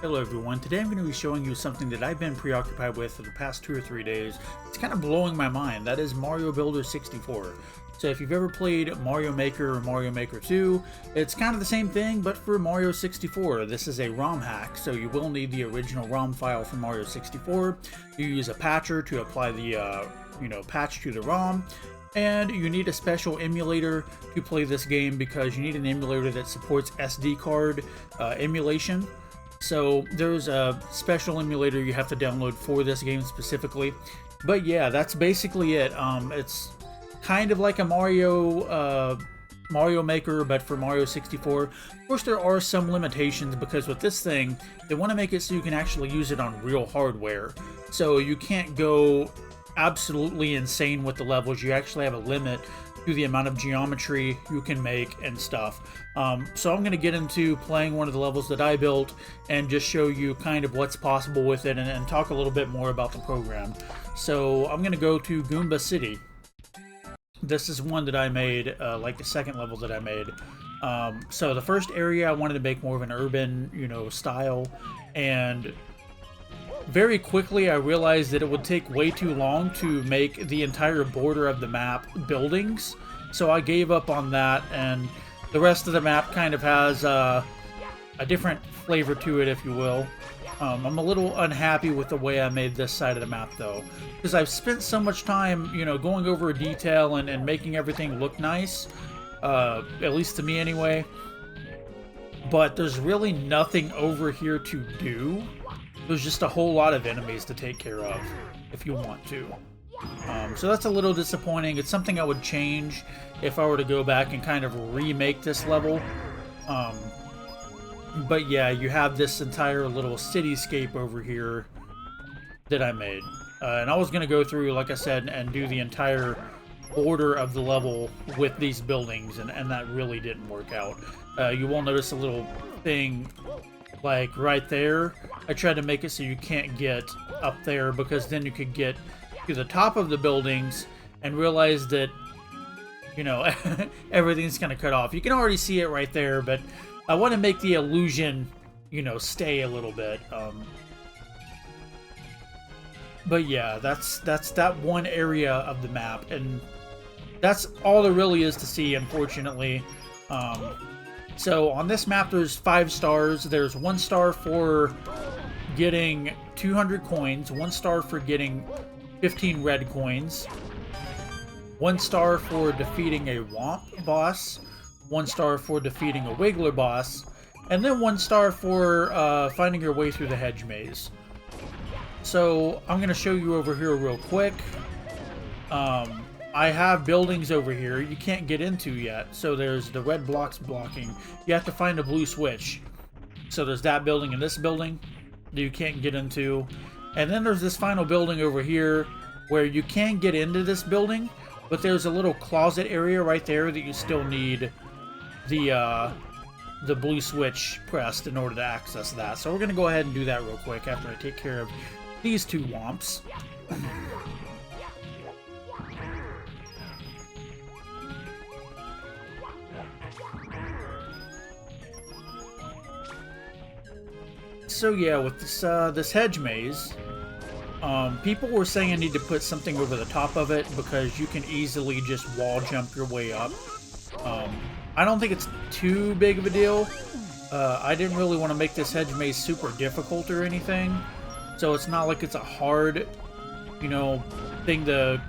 Hello everyone, today I'm going to be showing you something that I've been preoccupied with for the past 2 or 3 days. It's kind of blowing my mind. That is Mario Builder 64. So if you've ever played Mario Maker or Mario Maker 2, it's kind of the same thing but for Mario 64. This is a ROM hack, so you will need the original ROM file from Mario 64. You use a patcher to apply the patch to the ROM. And you need a special emulator to play this game because you need an emulator that supports SD card emulation. So there's a special emulator you have to download for this game specifically. But yeah, that's basically it. It's kind of like a Mario Maker, but for Mario 64. Of course, there are some limitations because with this thing, they want to make it so you can actually use it on real hardware. So you can't go absolutely insane with the levels. You actually have a limit to the amount of geometry you can make and stuff. So I'm going to get into playing one of the levels that I built and just show you kind of what's possible with it and talk a little bit more about the program. So I'm going to go to Goomba City. This is one that I made, like the second level that I made. So the first area I wanted to make more of an urban, style, and very quickly I realized that it would take way too long to make the entire border of the map buildings, so I gave up on that, and the rest of the map kind of has a different flavor to it, if you will. I'm a little unhappy with the way I made this side of the map though, because I've spent so much time going over detail and making everything look nice, at least to me anyway, but there's really nothing over here to do. There's just a whole lot of enemies to take care of if you want to. So that's a little disappointing. It's something I would change if I were to go back and kind of remake this level. But yeah, you have this entire little cityscape over here that I made. And I was going to go through, like I said, and do the entire border of the level with these buildings, and that really didn't work out. You will notice a little thing like right there. I tried to make it so you can't get up there because then you could get to the top of the buildings and realize that, everything's going to cut off. You can already see it right there, but I want to make the illusion, stay a little bit. But yeah, that's that one area of the map, and that's all there really is to see, unfortunately. So on this map, there's 5 stars. There's 1 star for getting 200 coins, 1 star for getting 15 red coins, 1 star for defeating a Womp boss, 1 star for defeating a Wiggler boss, and then 1 star for finding your way through the Hedge maze. So I'm going to show you over here real quick. I have buildings over here you can't get into yet. So there's the red blocks blocking. You have to find a blue switch. So there's that building and this building that you can't get into. And then there's this final building over here where you can get into this building, but there's a little closet area right there that you still need the blue switch pressed in order to access that. So we're going to go ahead and do that real quick after I take care of these 2 womps. So yeah, with this hedge maze, people were saying I need to put something over the top of it because you can easily just wall jump your way up. I don't think it's too big of a deal. I didn't really want to make this hedge maze super difficult or anything, so it's not like it's a hard, thing to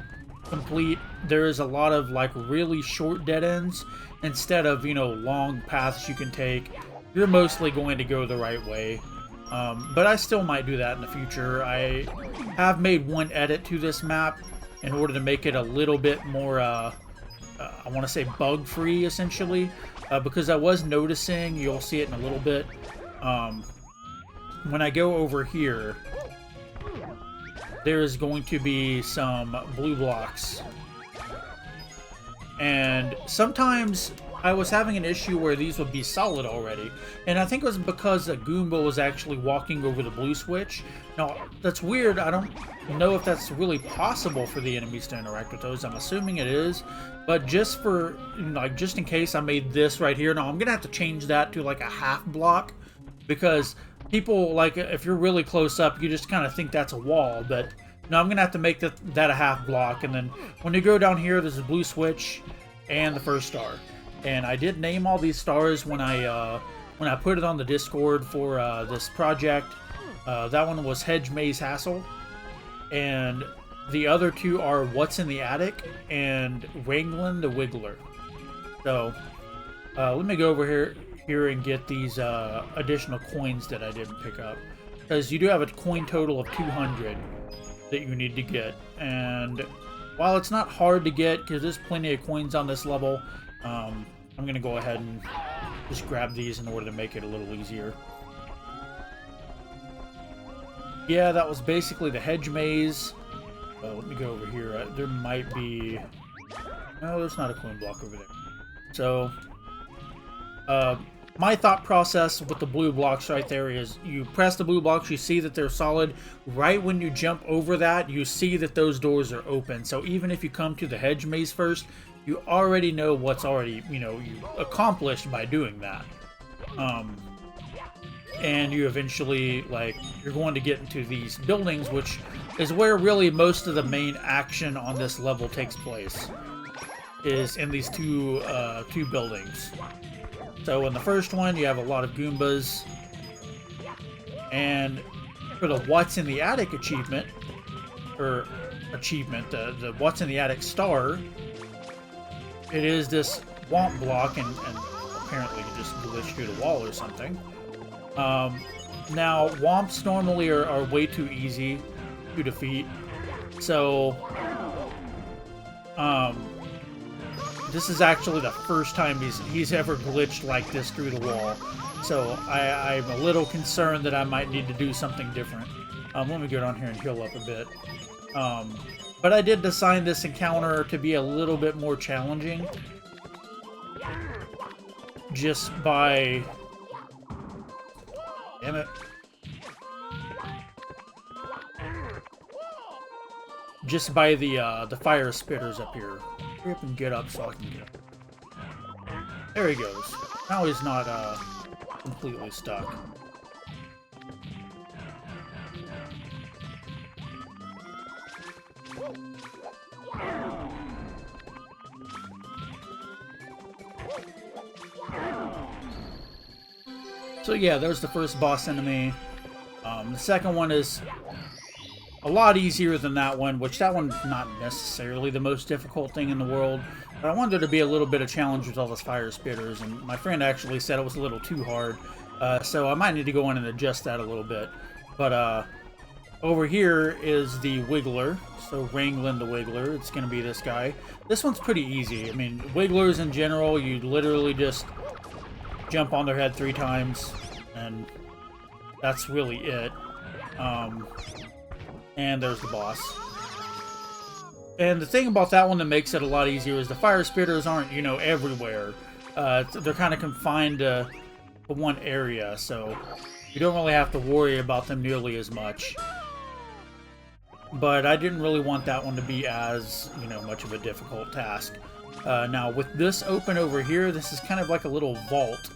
complete. There is a lot of like really short dead ends instead of long paths you can take. You're mostly going to go the right way. But I still might do that in the future. I have made one edit to this map in order to make it a little bit more, I want to say bug-free, essentially, because I was noticing, you'll see it in a little bit, when I go over here, there is going to be some blue blocks. And sometimes I was having an issue where these would be solid already, and I think it was because the Goomba was actually walking over the blue switch. Now, that's weird. I don't know if that's really possible for the enemies to interact with those. I'm assuming it is, but just for, just in case I made this right here. Now, I'm gonna have to change that to like a half block, because people, like, if you're really close up, you just kind of think that's a wall, but no, I'm gonna have to make that a half block. And then when you go down here, there's a blue switch and the first star. And I did name all these stars when I put it on the Discord for this project. That one was Hedge, Maze, Hassle, and the other two are What's in the Attic and Wrangling the Wiggler. So let me go over here and get these additional coins that I didn't pick up, because you do have a coin total of 200 that you need to get. And while it's not hard to get, because there's plenty of coins on this level, I'm gonna go ahead and just grab these in order to make it a little easier. Yeah, that was basically the hedge maze. Let me go over here. There might be... No, there's not a coin block over there. So, my thought process with the blue blocks right there is you press the blue blocks, you see that they're solid. Right when you jump over that, you see that those doors are open. So even if you come to the hedge maze first, you already know what's already, you accomplished by doing that. And you eventually, like, you're going to get into these buildings, which is where really most of the main action on this level takes place, is in these two buildings. So in the first one, you have a lot of Goombas, and for the What's in the Attic achievement, the What's in the Attic star, it is this Womp block, and apparently you just glitched through the wall or something. Now, Womps normally are way too easy to defeat, so this is actually the first time he's ever glitched like this through the wall. So I'm a little concerned that I might need to do something different. Let me go down here and heal up a bit. But I did design this encounter to be a little bit more challenging, just by... Damn it. Just by the fire spitters up here. Hurry up and get up so I can get up. There he goes. Now he's not completely stuck. So yeah, there's the first boss enemy. The second one is a lot easier than that one, which that one's not necessarily the most difficult thing in the world. But I wanted there to be a little bit of challenge with all those fire spitters, and my friend actually said it was a little too hard. So I might need to go in and adjust that a little bit. But over here is the Wiggler. So Wrangling the Wiggler, it's going to be this guy. This one's pretty easy. I mean, Wigglers in general, you literally just jump on their head 3 times, and that's really it. And there's the boss. And the thing about that one that makes it a lot easier is the fire spitters aren't, everywhere. They're kind of confined to one area, so you don't really have to worry about them nearly as much. But I didn't really want that one to be as, much of a difficult task. Now, with this open over here, this is kind of like a little vault.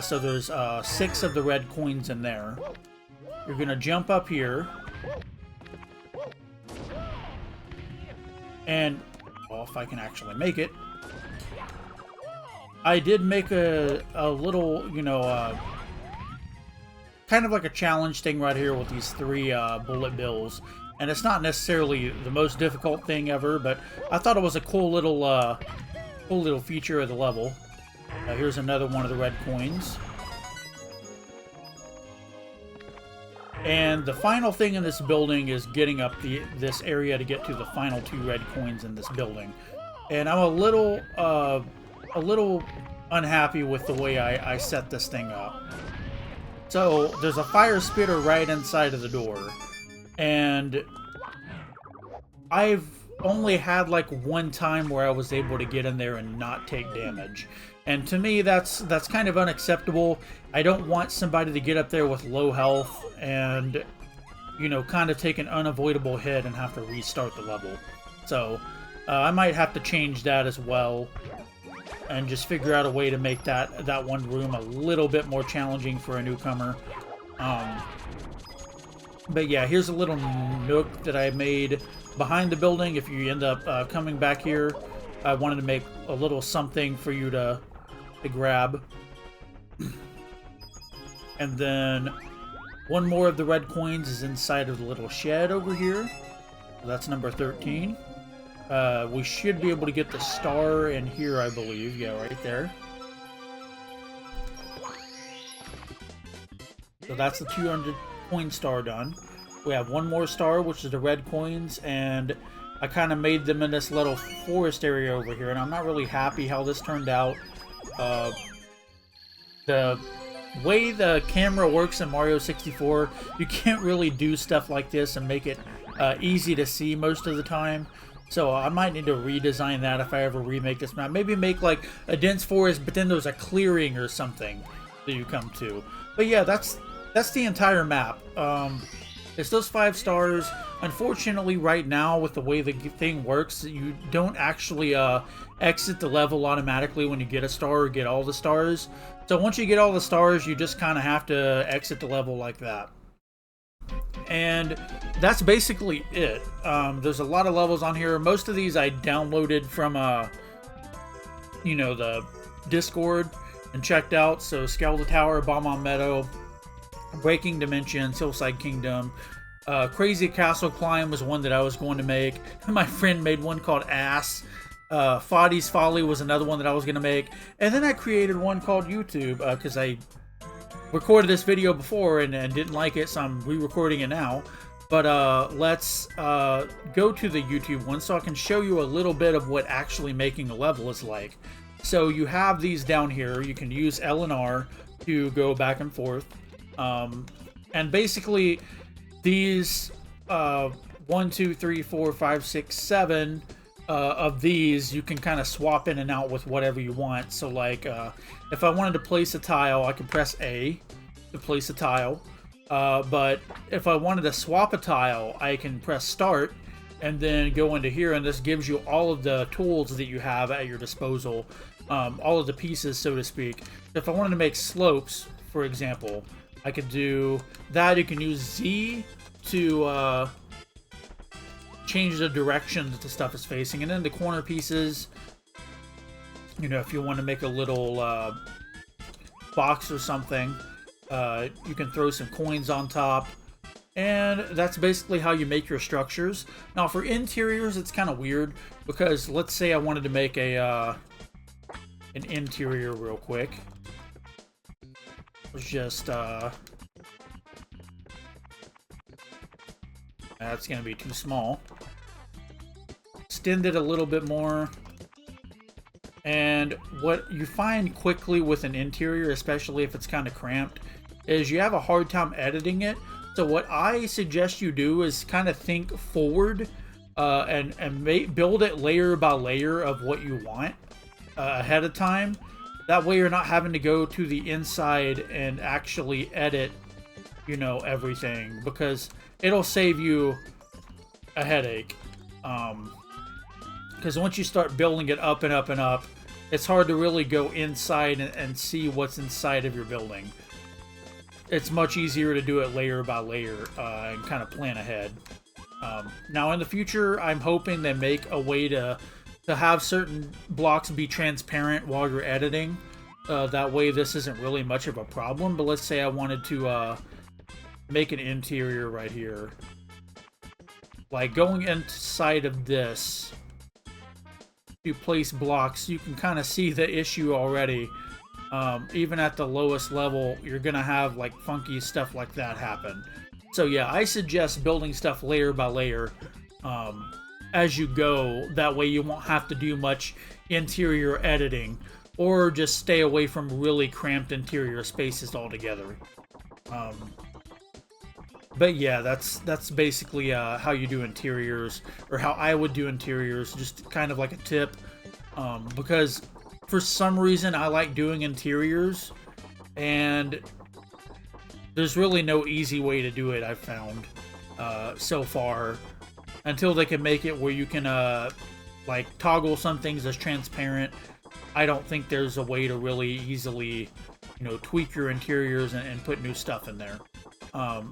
So there's 6 of the red coins in there. You're going to jump up here. And, well, if I can actually make it. I did make a little, kind of like a challenge thing right here with these 3 bullet bills. And it's not necessarily the most difficult thing ever, but I thought it was a cool little feature of the level. Here's another one of the red coins. And the final thing in this building is getting up this area to get to the final 2 red coins in this building. And I'm a little unhappy with the way I set this thing up. So there's a fire spitter right inside of the door, and I've only had like one time where I was able to get in there and not take damage. And to me, that's kind of unacceptable. I don't want somebody to get up there with low health and, kind of take an unavoidable hit and have to restart the level. So, I might have to change that as well and just figure out a way to make that one room a little bit more challenging for a newcomer. But yeah, here's a little nook that I made behind the building. If you end up coming back here, I wanted to make a little something for you to grab. And then one more of the red coins is inside of the little shed over here. So that's number 13. We should be able to get the star in here, I believe. Yeah, right there. So that's the 200 coin star done. We have one more star, which is the red coins, and I kind of made them in this little forest area over here, and I'm not really happy how this turned out. The way the camera works in Mario 64, you can't really do stuff like this and make it easy to see most of the time. So I might need to redesign that if I ever remake this map. Maybe make like a dense forest, but then there's a clearing or something that you come to. But yeah, that's the entire map. It's those 5 stars. Unfortunately, right now, with the way the thing works, you don't actually exit the level automatically when you get a star or get all the stars. So once you get all the stars, you just kind of have to exit the level like that. And that's basically it. There's a lot of levels on here. Most of these I downloaded from, you know, the Discord and checked out. So Skeleton Tower, Bomb on Meadow, Breaking Dimensions, Hillside Kingdom, Crazy Castle Climb was one that I was going to make. My friend made one called Ass. Foddy's Folly was another one that I was going to make. And then I created one called YouTube because I recorded this video before and didn't like it, so I'm re-recording it now. But let's go to the YouTube one so I can show you a little bit of what actually making a level is like. So you have these down here. You can use L and R to go back and forth. And basically these 1, 2, 3, 4, 5, 6, 7 of these you can kind of swap in and out with whatever you want. So like if I wanted to place a tile, I can press A to place a tile. But if I wanted to swap a tile, I can press start and then go into here, and this gives you all of the tools that you have at your disposal, all of the pieces, so to speak. If I wanted to make slopes, for example, I could do that. You can use Z to change the direction that the stuff is facing. And then the corner pieces, you know, if you want to make a little box or something, you can throw some coins on top. And that's basically how you make your structures. Now for interiors, it's kind of weird because let's say I wanted to make a an interior real quick. Just that's gonna be too small. Extend it a little bit more. And what you find quickly with an interior, especially if it's kind of cramped, is you have a hard time editing it. So what I suggest you do is kind of think forward and build it layer by layer of what you want ahead of time. That way you're not having to go to the inside and actually edit, you know, everything, because it'll save you a headache. Because once you start building it up and up and up, it's hard to really go inside and see what's inside of your building. It's much easier to do it layer by layer and kind of plan ahead. Now in the future, I'm hoping they make a way to have certain blocks be transparent while you're editing. That way this isn't really much of a problem. But let's say I wanted to make an interior right here. Like going inside of this, you place blocks, you can kind of see the issue already. Even at the lowest level, you're gonna have like funky stuff like that happen. So yeah, I suggest building stuff layer by layer as you go. That way you won't have to do much interior editing, or just stay away from really cramped interior spaces altogether. But yeah, that's basically how you do interiors, or how I would do interiors, just kind of like a tip. Because for some reason I like doing interiors, and there's really no easy way to do it, I've found so far, until they can make it where you can like toggle some things as transparent. I don't think there's a way to really easily, you know, tweak your interiors and put new stuff in there.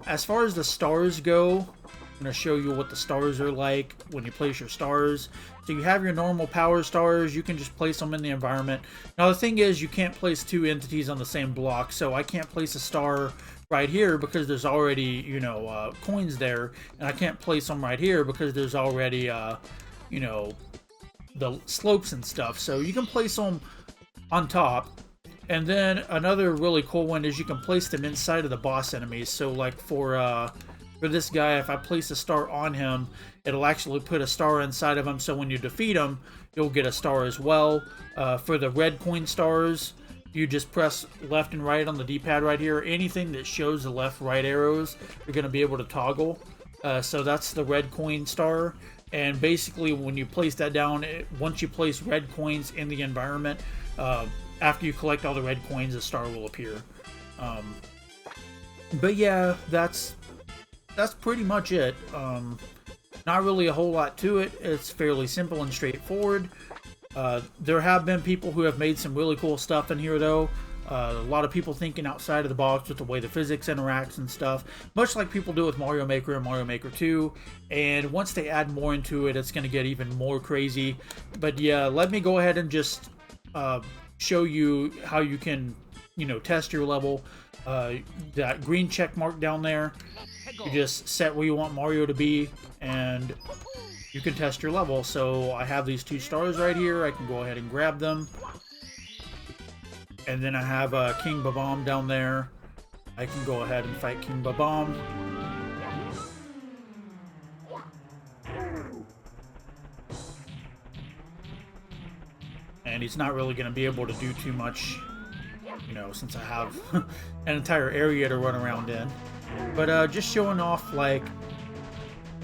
As far as the stars go, I'm going to show you what the stars are like when you place your stars. So you have your normal power stars. You can just place them in the environment. Now the thing is, you can't place two entities on the same block. So I can't place a star right here because there's already, you know, coins there. And I can't place them right here because there's already, you know, the slopes and stuff. So you can place them on top. And then another really cool one is you can place them inside of the boss enemies. So like for this guy, if I place a star on him, it'll actually put a star inside of him. So when you defeat him, you'll get a star as well. For the red coin stars, you just press left and right on the D-pad right here. Anything that shows the left-right arrows, you're going to be able to toggle. So that's the red coin star. And basically, when you place that down, once you place red coins in the environment, after you collect all the red coins, a star will appear. But yeah, that's pretty much it. Not really a whole lot to it. It's fairly simple and straightforward. There have been people who have made some really cool stuff in here, though. A lot of people thinking outside of the box with the way the physics interacts and stuff, much like people do with Mario Maker and Mario Maker 2. And once they add more into it, it's going to get even more crazy. But yeah, let me go ahead and just show you how you can, you know, test your level. That green check mark down there, you just set where you want Mario to be, and you can test your level. So I have these two stars right here. I can go ahead and grab them. And then I have King Babam down there. I can go ahead and fight King Babam. And he's not really going to be able to do too much, you know, since I have an entire area to run around in. But just showing off, like,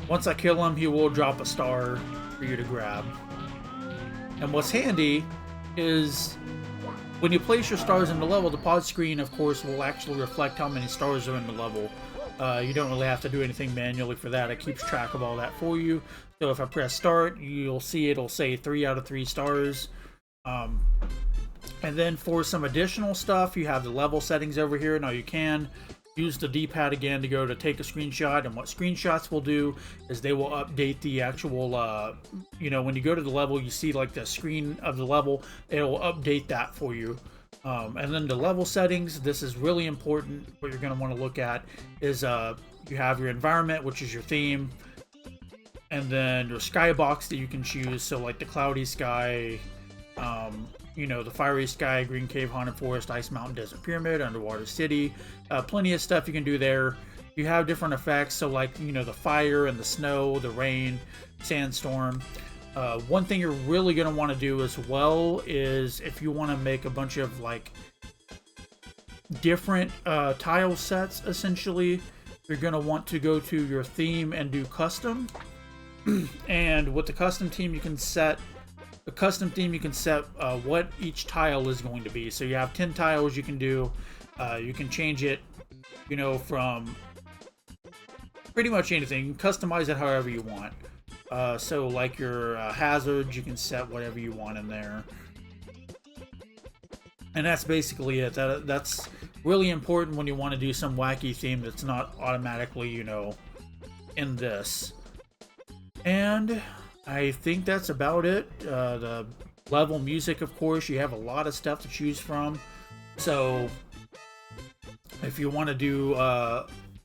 once I kill him, he will drop a star for you to grab. And what's handy is when you place your stars in the level, the pod screen, of course, will actually reflect how many stars are in the level. You don't really have to do anything manually for that. It keeps track of all that for you. So if I press start, you'll see it'll say 3 out of 3 stars. And then for some additional stuff, you have the level settings over here. Now you can use the D-pad again to go to take a screenshot, and what screenshots will do is they will update the actual, you know, when you go to the level, you see like the screen of the level, it'll update that for you. And then the level settings, this is really important. What you're going to want to look at is you have your environment, which is your theme, and then your skybox that you can choose. So like the cloudy sky, you know, the fiery sky, green cave, haunted forest, ice mountain, desert pyramid, underwater city. Plenty of stuff you can do there. You have different effects, so like, you know, the fire and the snow, the rain, sandstorm. One thing you're really going to want to do as well is if you want to make a bunch of like different tile sets, essentially, you're going to want to go to your theme and do custom. And with the custom theme, you can set what each tile is going to be. So you have 10 tiles you can do. You can change it, you know, from pretty much anything. You can customize it however you want. So like your hazards, you can set whatever you want in there. And that's basically it. That's really important when you want to do some wacky theme that's not automatically, you know, in this. And I think that's about it. The level music, of course, you have a lot of stuff to choose from. So if you want to do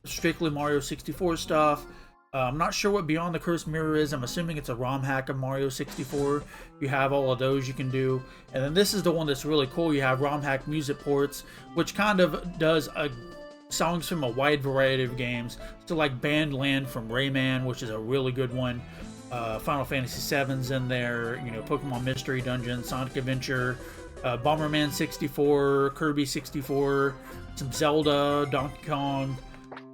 strictly Mario 64 stuff, I'm not sure what Beyond the Cursed Mirror is. I'm assuming it's a ROM hack of Mario 64. You have all of those you can do. And then this is the one that's really cool. You have ROM hack music ports, which kind of does songs from a wide variety of games. So like Band Land from Rayman, which is a really good one. Final Fantasy VII's in there, you know, Pokemon Mystery Dungeon, Sonic Adventure, Bomberman 64, Kirby 64, some Zelda, Donkey Kong,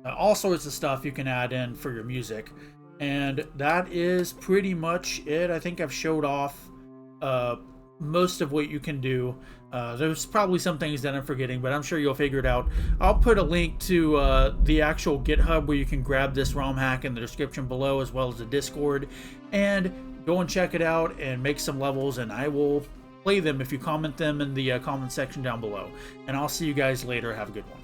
all sorts of stuff you can add in for your music. And that is pretty much it. I think I've showed off most of what you can do. There's probably some things that I'm forgetting, but I'm sure you'll figure it out. I'll put a link to the actual GitHub where you can grab this ROM hack in the description below, as well as the Discord, and go and check it out and make some levels, and I will play them if you comment them in the comment section down below. And I'll see you guys later. Have a good one.